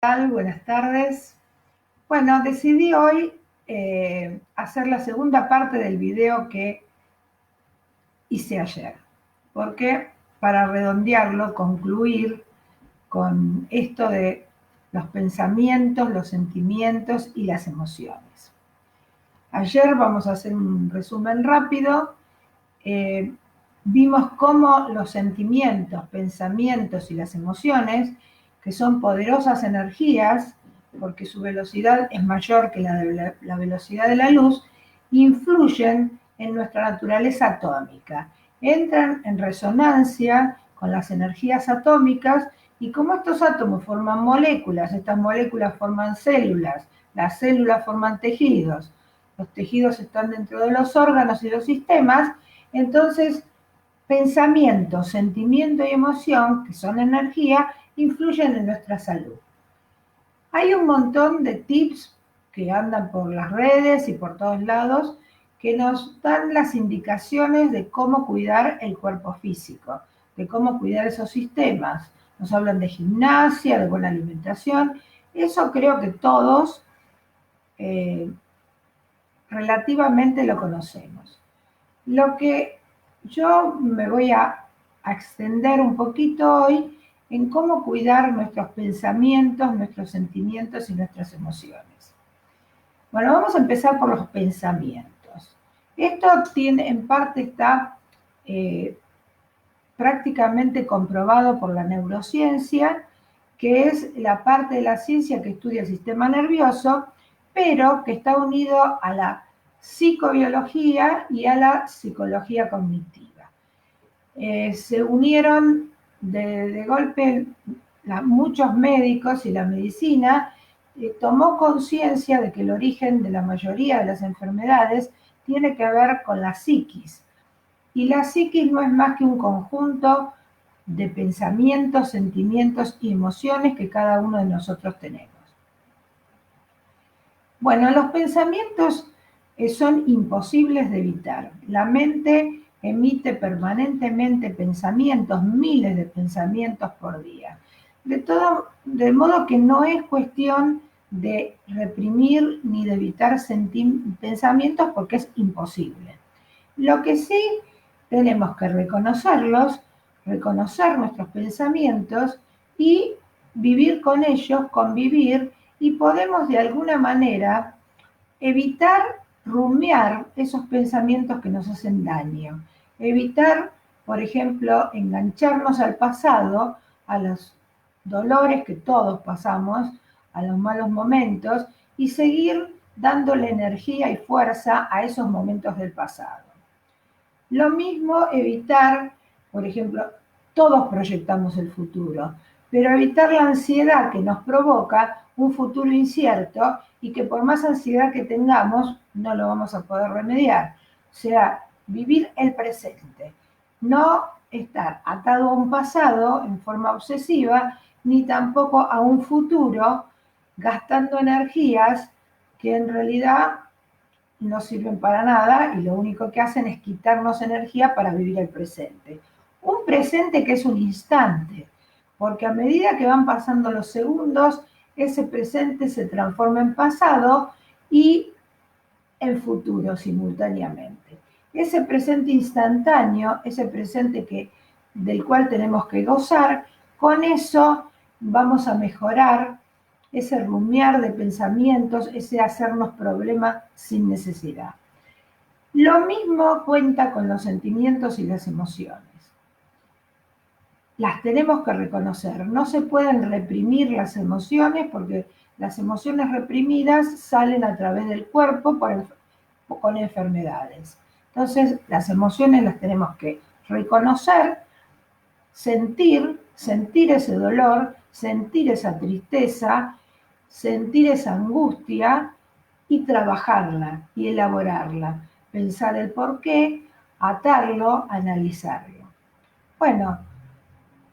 Tal? Buenas tardes. Bueno, decidí hoy hacer la segunda parte del video que hice ayer, porque para redondearlo, concluir con esto de los pensamientos, los sentimientos y las emociones. Ayer vamos a hacer un resumen rápido. eh, Vimos cómo los sentimientos, pensamientos y las emociones, que son poderosas energías, porque su velocidad es mayor que la velocidad de la luz, influyen en nuestra naturaleza atómica. Entran en resonancia con las energías atómicas y como estos átomos forman moléculas, estas moléculas forman células, las células forman tejidos, los tejidos están dentro de los órganos y los sistemas. Entonces, pensamiento, sentimiento y emoción, que son energía, influyen en nuestra salud. Hay un montón de tips que andan por las redes y por todos lados que nos dan las indicaciones de cómo cuidar el cuerpo físico, de cómo cuidar esos sistemas. Nos hablan de gimnasia, de buena alimentación. Eso creo que todos eh, relativamente lo conocemos. Lo que yo me voy a extender un poquito hoy en cómo cuidar nuestros pensamientos, nuestros sentimientos y nuestras emociones. Bueno, vamos a empezar por los pensamientos. Esto tiene, en parte está eh, prácticamente comprobado por la neurociencia, que es la parte de la ciencia que estudia el sistema nervioso, pero que está unido a la psicobiología y a la psicología cognitiva. Se unieron de golpe muchos médicos y la medicina tomó conciencia de que el origen de la mayoría de las enfermedades tiene que ver con la psiquis. Y la psiquis no es más que un conjunto de pensamientos, sentimientos y emociones que cada uno de nosotros tenemos. Bueno, los pensamientos son imposibles de evitar. La mente emite permanentemente pensamientos, miles de pensamientos por día. De modo que no es cuestión de reprimir ni de evitar pensamientos porque es imposible. Lo que sí tenemos que reconocerlos, reconocer nuestros pensamientos y vivir con ellos, convivir, y podemos de alguna manera evitar rumiar esos pensamientos que nos hacen daño. Evitar, por ejemplo, engancharnos al pasado, a los dolores que todos pasamos, a los malos momentos, y seguir dándole energía y fuerza a esos momentos del pasado. Lo mismo evitar, por ejemplo, todos proyectamos el futuro, pero evitar la ansiedad que nos provoca un futuro incierto y que por más ansiedad que tengamos, no lo vamos a poder remediar. O sea, vivir el presente, no estar atado a un pasado en forma obsesiva, ni tampoco a un futuro gastando energías que en realidad no sirven para nada y lo único que hacen es quitarnos energía para vivir el presente. Un presente que es un instante, porque a medida que van pasando los segundos, ese presente se transforma en pasado y en futuro simultáneamente. Ese presente instantáneo, ese presente del cual tenemos que gozar, con eso vamos a mejorar ese rumiar de pensamientos, ese hacernos problema sin necesidad. Lo mismo cuenta con los sentimientos y las emociones. Las tenemos que reconocer. No se pueden reprimir las emociones porque las emociones reprimidas salen a través del cuerpo con enfermedades. Entonces, las emociones las tenemos que reconocer, sentir ese dolor, sentir esa tristeza, sentir esa angustia y trabajarla y elaborarla, pensar el porqué, atarlo, analizarlo. Bueno,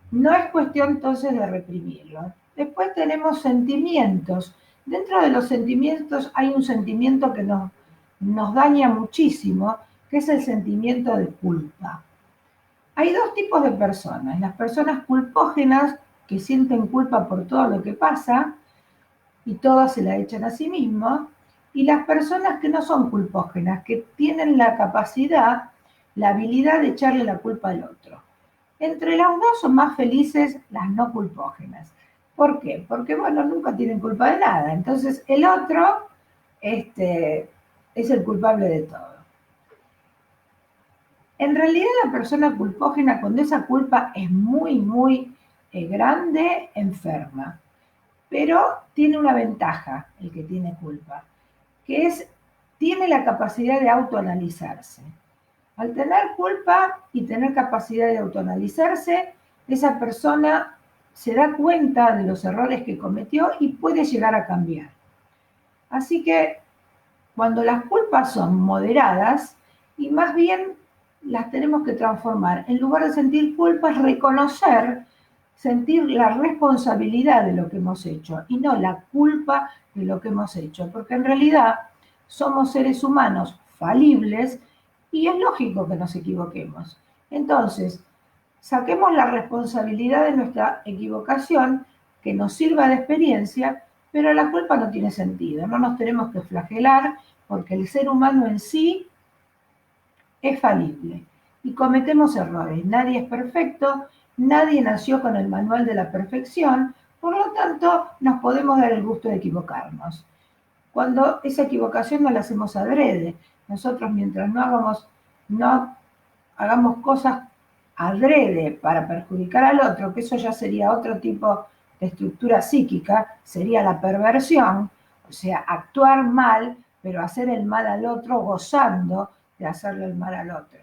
no es cuestión entonces de reprimirlo. Después tenemos sentimientos. Dentro de los sentimientos hay un sentimiento que nos daña muchísimo, que es el sentimiento de culpa. Hay dos tipos de personas. Las personas culpógenas, que sienten culpa por todo lo que pasa, y todas se la echan a sí mismos, y las personas que no son culpógenas, que tienen la capacidad, la habilidad de echarle la culpa al otro. Entre las dos son más felices las no culpógenas. ¿Por qué? Porque, bueno, nunca tienen culpa de nada. Entonces, el otro es el culpable de todo. En realidad, la persona culpógena, cuando esa culpa es muy, muy grande, enferma. Pero tiene una ventaja el que tiene culpa, que es, tiene la capacidad de autoanalizarse. Al tener culpa y tener capacidad de autoanalizarse, esa persona se da cuenta de los errores que cometió y puede llegar a cambiar. Así que cuando las culpas son moderadas, y más bien las tenemos que transformar, en lugar de sentir culpa, es reconocer, sentir la responsabilidad de lo que hemos hecho y no la culpa de lo que hemos hecho, porque en realidad somos seres humanos falibles y es lógico que nos equivoquemos. Entonces, saquemos la responsabilidad de nuestra equivocación, que nos sirva de experiencia, pero la culpa no tiene sentido, no nos tenemos que flagelar, porque el ser humano en sí es falible y cometemos errores. Nadie es perfecto, nadie nació con el manual de la perfección, por lo tanto nos podemos dar el gusto de equivocarnos. Cuando esa equivocación no la hacemos adrede, nosotros mientras no hagamos cosas adrede para perjudicar al otro, que eso ya sería otro tipo de estructura psíquica, sería la perversión, o sea, actuar mal, pero hacer el mal al otro gozando de hacerle el mal al otro.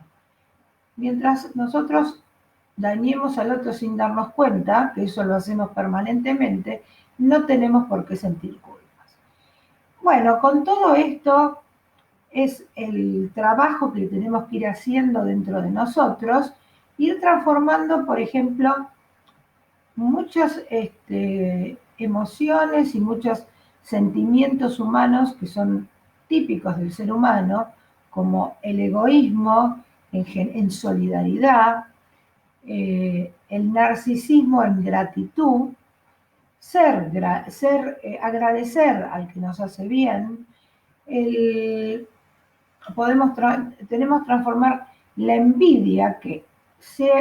Mientras nosotros dañemos al otro sin darnos cuenta, que eso lo hacemos permanentemente, no tenemos por qué sentir culpas. Bueno, con todo esto es el trabajo que tenemos que ir haciendo dentro de nosotros, ir transformando, por ejemplo, muchas emociones y muchos sentimientos humanos que son típicos del ser humano, como el egoísmo en solidaridad, el narcisismo en gratitud, agradecer al que nos hace bien, el, tenemos que transformar la envidia, que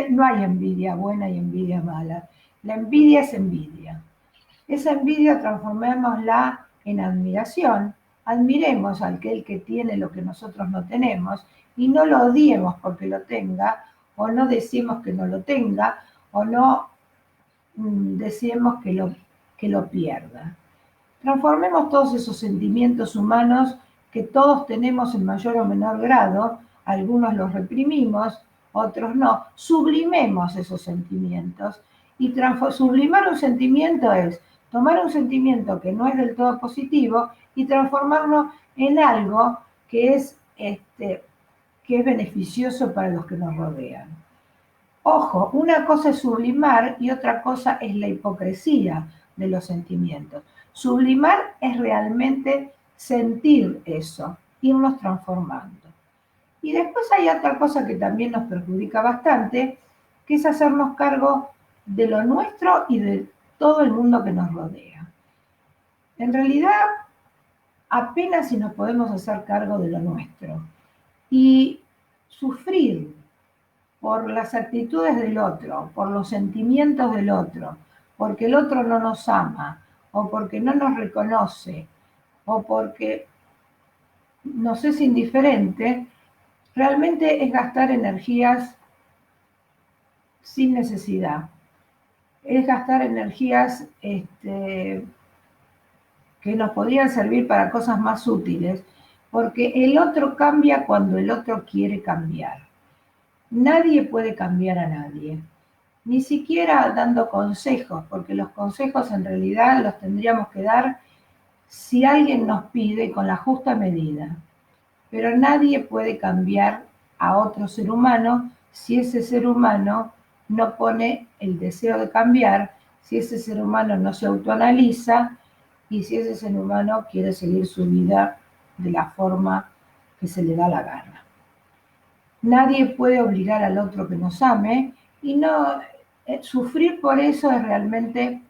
no hay envidia buena y envidia mala, la envidia es envidia. Esa envidia transformémosla en admiración, admiremos al que tiene lo que nosotros no tenemos y no lo odiemos porque lo tenga, o no decimos que no lo tenga, o no deseemos que lo pierda. Transformemos todos esos sentimientos humanos que todos tenemos en mayor o menor grado, algunos los reprimimos, otros no, sublimemos esos sentimientos. Y sublimar un sentimiento es tomar un sentimiento que no es del todo positivo y transformarlo en algo que es beneficioso para los que nos rodean. Ojo, una cosa es sublimar y otra cosa es la hipocresía de los sentimientos. Sublimar es realmente sentir eso, irnos transformando. Y después hay otra cosa que también nos perjudica bastante, que es hacernos cargo de lo nuestro y de todo el mundo que nos rodea. En realidad, apenas si nos podemos hacer cargo de lo nuestro. Y sufrir por las actitudes del otro, por los sentimientos del otro, porque el otro no nos ama, o porque no nos reconoce, o porque nos es indiferente, realmente es gastar energías sin necesidad. Es gastar energías que nos podrían servir para cosas más útiles, porque el otro cambia cuando el otro quiere cambiar. Nadie puede cambiar a nadie, ni siquiera dando consejos, porque los consejos en realidad los tendríamos que dar si alguien nos pide con la justa medida. Pero nadie puede cambiar a otro ser humano si ese ser humano no pone el deseo de cambiar, si ese ser humano no se autoanaliza y si ese ser humano quiere seguir su vida de la forma que se le da la gana. Nadie puede obligar al otro que nos ame y no sufrir por eso es realmente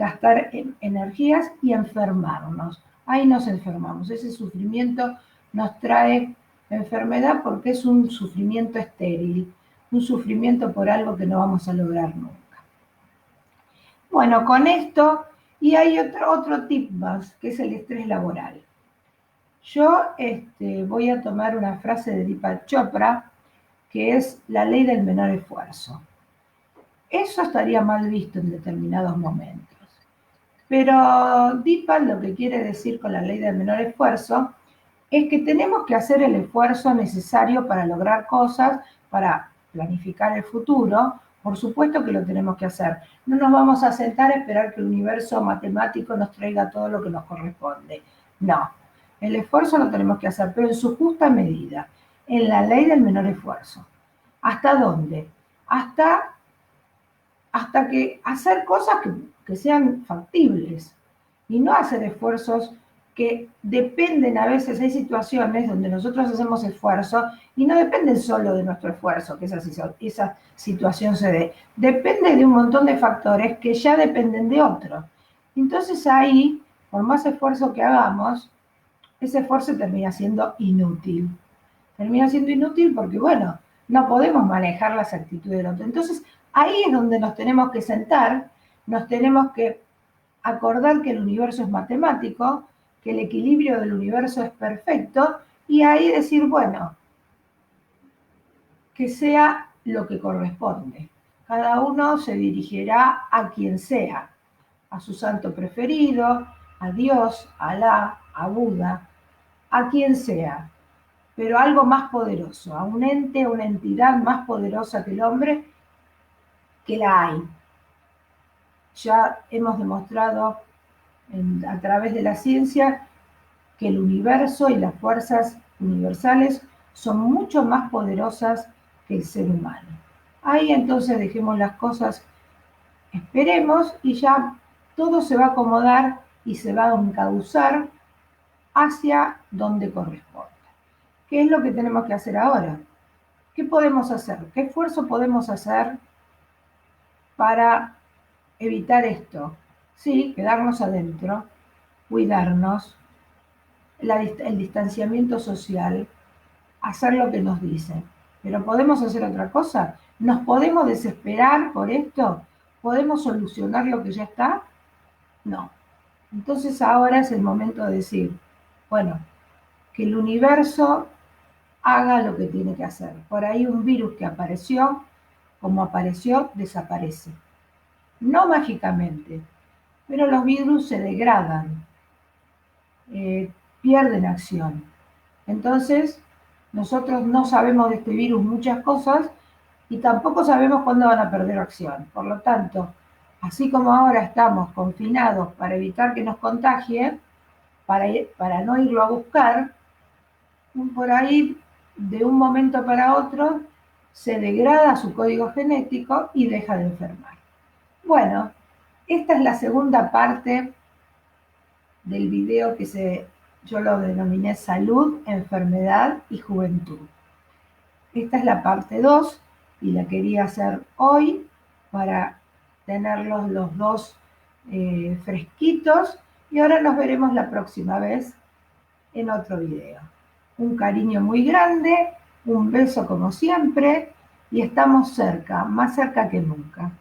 gastar energías y enfermarnos. Ahí nos enfermamos. Ese sufrimiento nos trae enfermedad porque es un sufrimiento estéril, un sufrimiento por algo que no vamos a lograr nunca. Bueno, con esto, y hay otro tip más, que es el estrés laboral. Yo voy a tomar una frase de Deepak Chopra, que es la ley del menor esfuerzo. Eso estaría mal visto en determinados momentos. Pero Deepak lo que quiere decir con la ley del menor esfuerzo es que tenemos que hacer el esfuerzo necesario para lograr cosas, para planificar el futuro. Por supuesto que lo tenemos que hacer. No nos vamos a sentar a esperar que el universo matemático nos traiga todo lo que nos corresponde. No, el esfuerzo lo tenemos que hacer, pero en su justa medida, en la ley del menor esfuerzo. ¿Hasta dónde? Hasta que hacer cosas que sean factibles y no hacer esfuerzos que dependen a veces. Hay situaciones donde nosotros hacemos esfuerzo y no dependen solo de nuestro esfuerzo que esa situación se dé. Depende de un montón de factores que ya dependen de otros. Entonces ahí, por más esfuerzo que hagamos, ese esfuerzo termina siendo inútil. Termina siendo inútil porque, bueno, no podemos manejar las actitudes del otro. Entonces ahí es donde nos tenemos que sentar, nos tenemos que acordar que el universo es matemático, que el equilibrio del universo es perfecto, y ahí decir, bueno, que sea lo que corresponde. Cada uno se dirigirá a quien sea, a su santo preferido, a Dios, a Alá, a Buda, a quien sea, pero algo más poderoso, a un ente, a una entidad más poderosa que el hombre, que la hay. Ya hemos demostrado a través de la ciencia que el universo y las fuerzas universales son mucho más poderosas que el ser humano. Ahí entonces dejemos las cosas, esperemos, y ya todo se va a acomodar y se va a encauzar hacia donde corresponde. ¿Qué es lo que tenemos que hacer ahora? ¿Qué podemos hacer? ¿Qué esfuerzo podemos hacer para evitar esto? Sí, quedarnos adentro, cuidarnos, el distanciamiento social, hacer lo que nos dicen. Pero ¿podemos hacer otra cosa? ¿Nos podemos desesperar por esto? ¿Podemos solucionar lo que ya está? No. Entonces ahora es el momento de decir, bueno, que el universo haga lo que tiene que hacer. Por ahí un virus que apareció, como apareció, desaparece. No mágicamente, pero los virus se degradan, pierden acción. Entonces, nosotros no sabemos de este virus muchas cosas y tampoco sabemos cuándo van a perder acción. Por lo tanto, así como ahora estamos confinados para evitar que nos contagie, para no irlo a buscar, por ahí de un momento para otro se degrada su código genético y deja de enfermar. Bueno, esta es la segunda parte del video yo lo denominé salud, enfermedad y juventud. Esta es la parte 2 y la quería hacer hoy para tenerlos los dos fresquitos, y ahora nos veremos la próxima vez en otro video. Un cariño muy grande, un beso como siempre, y estamos cerca, más cerca que nunca.